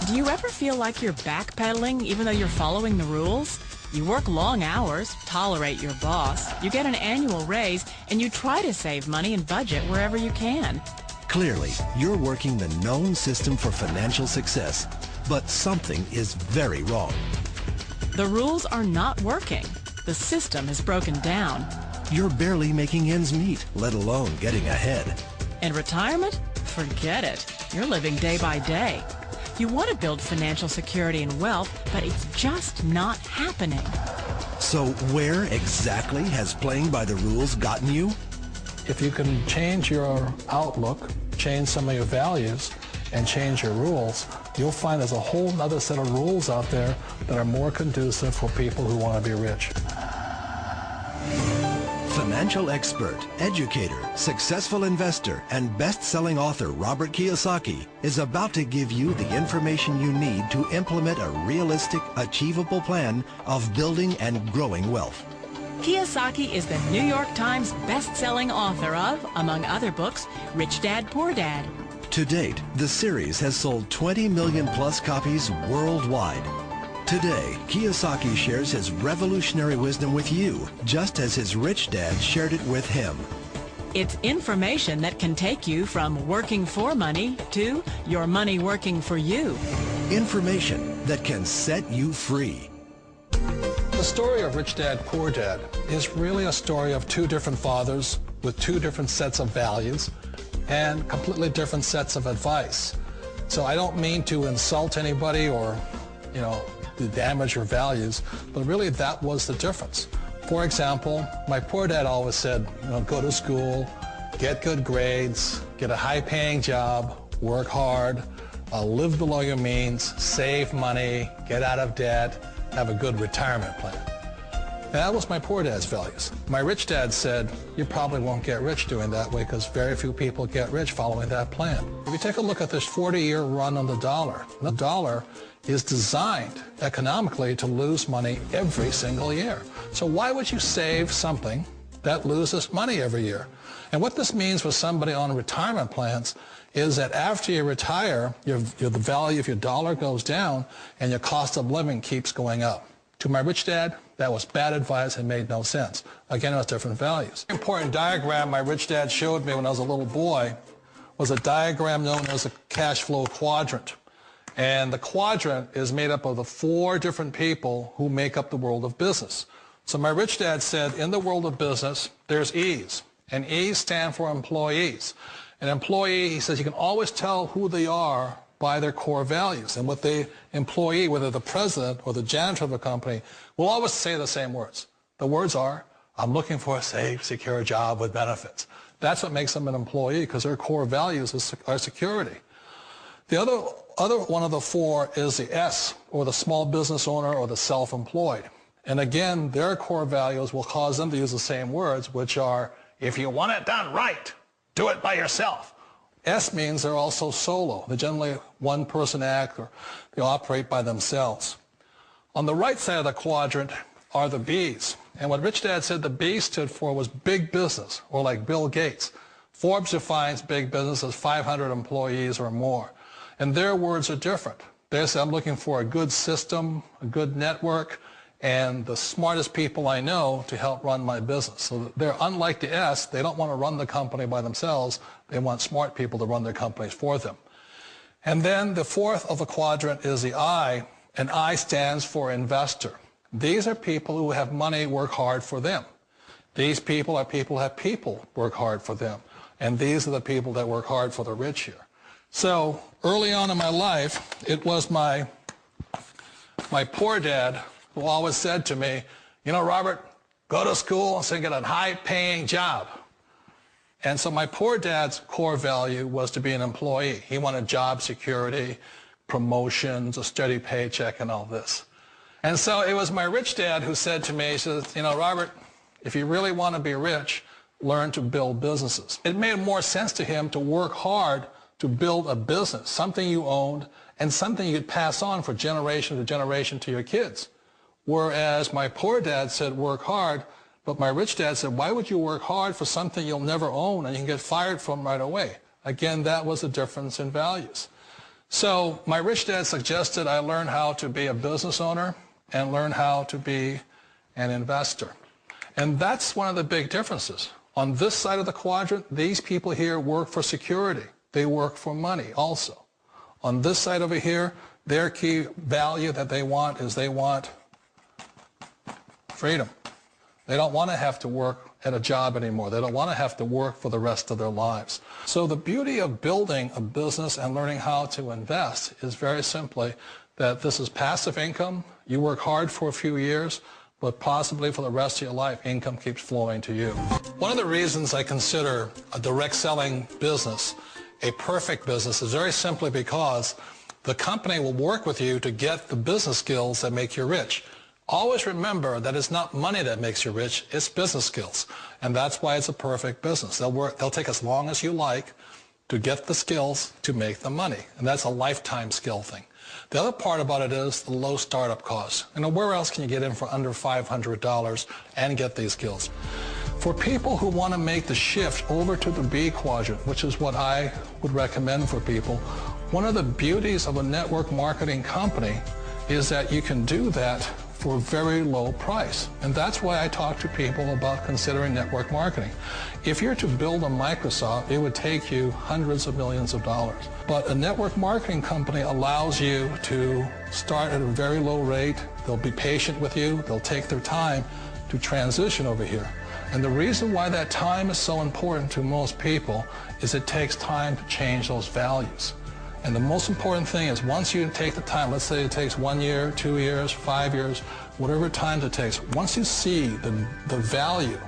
Do you ever feel like you're backpedaling even though you're following the rules? You work long hours, tolerate your boss, you get an annual raise, and you try to save money and budget wherever you can. Clearly, you're working the known system for financial success, but something is very wrong. The rules are not working. The system is broken down. You're barely making ends meet, let alone getting ahead. And retirement? Forget it. You're living day by day. You want to build financial security and wealth, but it's just not happening. So where exactly has playing by the rules gotten you? If you can change your outlook, change some of your values, and change your rules, you'll find there's a whole other set of rules out there that are more conducive for people who want to be rich. Financial expert, educator, successful investor, and best-selling author Robert Kiyosaki is about to give you the information you need to implement a realistic, achievable plan of building and growing wealth. Kiyosaki is the New York Times best-selling author of, among other books, Rich Dad, Poor Dad. To date, the series has sold 20 million plus copies worldwide. Today, Kiyosaki shares his revolutionary wisdom with you, just as his rich dad shared it with him. It's information that can take you from working for money to your money working for you. Information that can set you free. The story of Rich Dad, Poor Dad is really a story of two different fathers with two different sets of values and completely different sets of advice. So I don't mean to insult anybody or, to damage your values, but really that was the difference. For example, my poor dad always said, go to school, get good grades, get a high-paying job, work hard, live below your means, save money, get out of debt, have a good retirement plan. That was my poor dad's values. My rich dad said, you probably won't get rich doing that way because very few people get rich following that plan. If you take a look at this 40-year run on the dollar is designed economically to lose money every single year. So why would you save something that loses money every year? And what this means for somebody on retirement plans is that after you retire, the value of your dollar goes down and your cost of living keeps going up. To my rich dad, that was bad advice and made no sense. Again, it was different values. An important diagram my rich dad showed me when I was a little boy was a diagram known as a cash flow quadrant. And the quadrant is made up of the four different people who make up the world of business. So my rich dad said, in the world of business, there's E's. And E's stand for employees. An employee, he says, you can always tell who they are by their core values. And with the employee, whether the president or the janitor of a company, will always say the same words. The words are, I'm looking for a safe, secure job with benefits. That's what makes them an employee, because their core values are security. The other one of the four is the S, or the small business owner or the self-employed. And again, their core values will cause them to use the same words, which are, if you want it done right, do it by yourself. S means they're also solo. They're generally one-person act, or they operate by themselves. On the right side of the quadrant are the B's. And what Rich Dad said the B stood for was big business, or like Bill Gates. Forbes defines big business as 500 employees or more. And their words are different. They say, I'm looking for a good system, a good network, and the smartest people I know to help run my business. So they're unlike the S. They don't want to run the company by themselves. They want smart people to run their companies for them. And then the fourth of the quadrant is the I, and I stands for investor. These are people who have money work hard for them. These people are people who have people work hard for them. And these are the people that work hard for the rich here. So early on in my life, it was my poor dad who always said to me, Robert, go to school and get a high-paying job. And so my poor dad's core value was to be an employee. He wanted job security, promotions, a steady paycheck, and all this. And so it was my rich dad who said to me, he says, Robert, if you really want to be rich, learn to build businesses. It made more sense to him to work hard to build a business, something you owned and something you could pass on for generation to generation to your kids. Whereas my poor dad said work hard, but my rich dad said, why would you work hard for something you'll never own and you can get fired from right away? Again, that was a difference in values. So my rich dad suggested I learn how to be a business owner and learn how to be an investor. And that's one of the big differences. On this side of the quadrant, these people here work for security. They work for money also. On this side over here, their key value that they want is they want freedom. They don't want to have to work at a job anymore. They don't want to have to work for the rest of their lives. So the beauty of building a business and learning how to invest is very simply that this is passive income. You work hard for a few years, but possibly for the rest of your life, income keeps flowing to you. One of the reasons I consider a direct selling business a perfect business is very simply because the company will work with you to get the business skills that make you rich. Always remember that it's not money that makes you rich, it's business skills. And that's why it's a perfect business. They'll take as long as you like to get the skills to make the money. And that's a lifetime skill thing. The other part about it is the low startup cost. Where else can you get in for under $500 and get these skills? For people who want to make the shift over to the B quadrant, which is what I would recommend for people, one of the beauties of a network marketing company is that you can do that for a very low price. And that's why I talk to people about considering network marketing. If you're to build a Microsoft, it would take you hundreds of millions of dollars. But a network marketing company allows you to start at a very low rate. They'll be patient with you. They'll take their time to transition over here. And the reason why that time is so important to most people is it takes time to change those values. And the most important thing is once you take the time, let's say it takes 1 year, 2 years, 5 years, whatever time it takes, once you see the value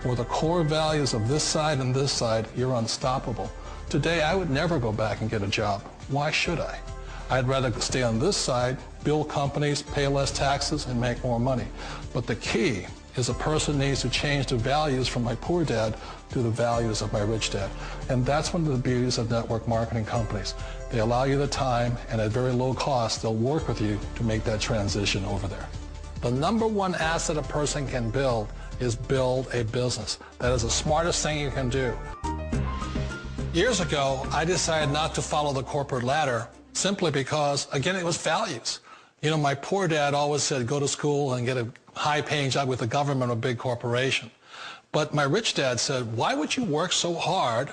or the core values of this side and this side, you're unstoppable. Today, I would never go back and get a job. Why should I? I'd rather stay on this side, build companies, pay less taxes, and make more money. But the key is a person needs to change the values from my poor dad to the values of my rich dad. And that's one of the beauties of network marketing companies. They allow you the time, and at very low cost, they'll work with you to make that transition over there. The number one asset a person can build is build a business. That is the smartest thing you can do. Years ago, I decided not to follow the corporate ladder simply because, again, it was values. My poor dad always said, go to school and get a high-paying job with the government or a big corporation. But my rich dad said, why would you work so hard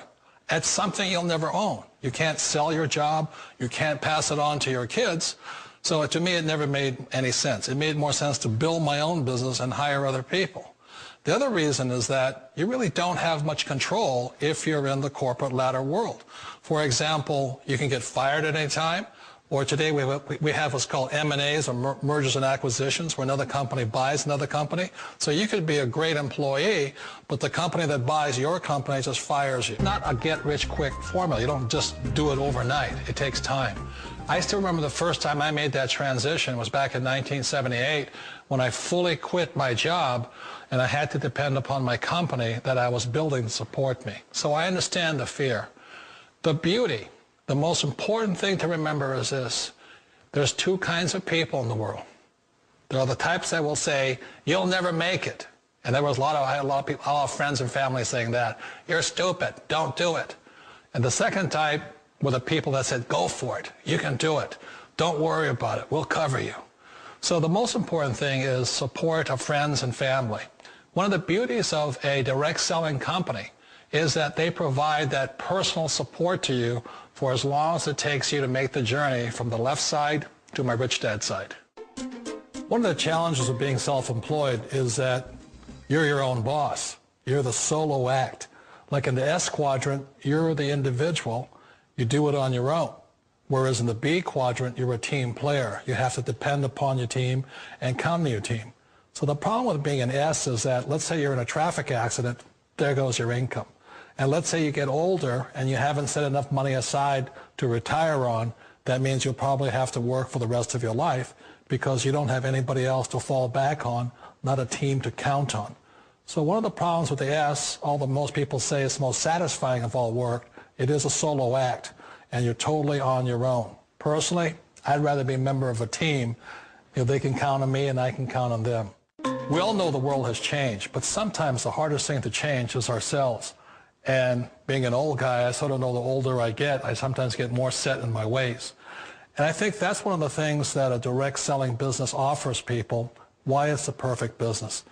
at something you'll never own? You can't sell your job. You can't pass it on to your kids. So to me, it never made any sense. It made more sense to build my own business and hire other people. The other reason is that you really don't have much control if you're in the corporate ladder world. For example, you can get fired at any time. Or today we have what's called M&As, or mergers and acquisitions, where another company buys another company. So you could be a great employee, but the company that buys your company just fires you. Not a get-rich-quick formula. You don't just do it overnight. It takes time. I still remember the first time I made that transition was back in 1978 when I fully quit my job and I had to depend upon my company that I was building to support me. So I understand the fear. The beauty. The most important thing to remember is this. There's two kinds of people in the world. There are the types that will say, you'll never make it. And I had a lot of people, a lot of friends and family saying that. You're stupid. Don't do it. And the second type were the people that said, go for it. You can do it. Don't worry about it. We'll cover you. So the most important thing is support of friends and family. One of the beauties of a direct selling company is that they provide that personal support to you for as long as it takes you to make the journey from the left side to my rich dad side. One of the challenges of being self-employed is that you're your own boss. You're the solo act. Like in the S quadrant, you're the individual. You do it on your own. Whereas in the B quadrant, you're a team player. You have to depend upon your team and count on your team. So the problem with being an S is that, let's say you're in a traffic accident, there goes your income. And let's say you get older and you haven't set enough money aside to retire on, that means you'll probably have to work for the rest of your life because you don't have anybody else to fall back on, not a team to count on. So one of the problems with the S, although most people say it's the most satisfying of all work, it is a solo act and you're totally on your own. Personally, I'd rather be a member of a team. They can count on me and I can count on them. We all know the world has changed, but sometimes the hardest thing to change is ourselves. And being an old guy, I sort of know the older I get, I sometimes get more set in my ways. And I think that's one of the things that a direct selling business offers people, why it's the perfect business.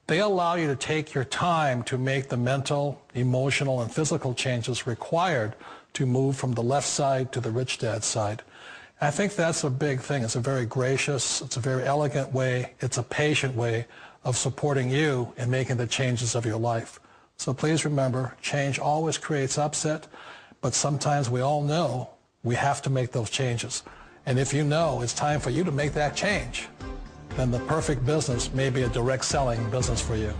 They allow you to take your time to make the mental, emotional, and physical changes required to move from the left side to the rich dad side. And I think that's a big thing. It's a very gracious, it's a very elegant way, it's a patient way of supporting you in making the changes of your life. So please remember, change always creates upset, but sometimes we all know we have to make those changes. And if you know it's time for you to make that change, then the perfect business may be a direct selling business for you.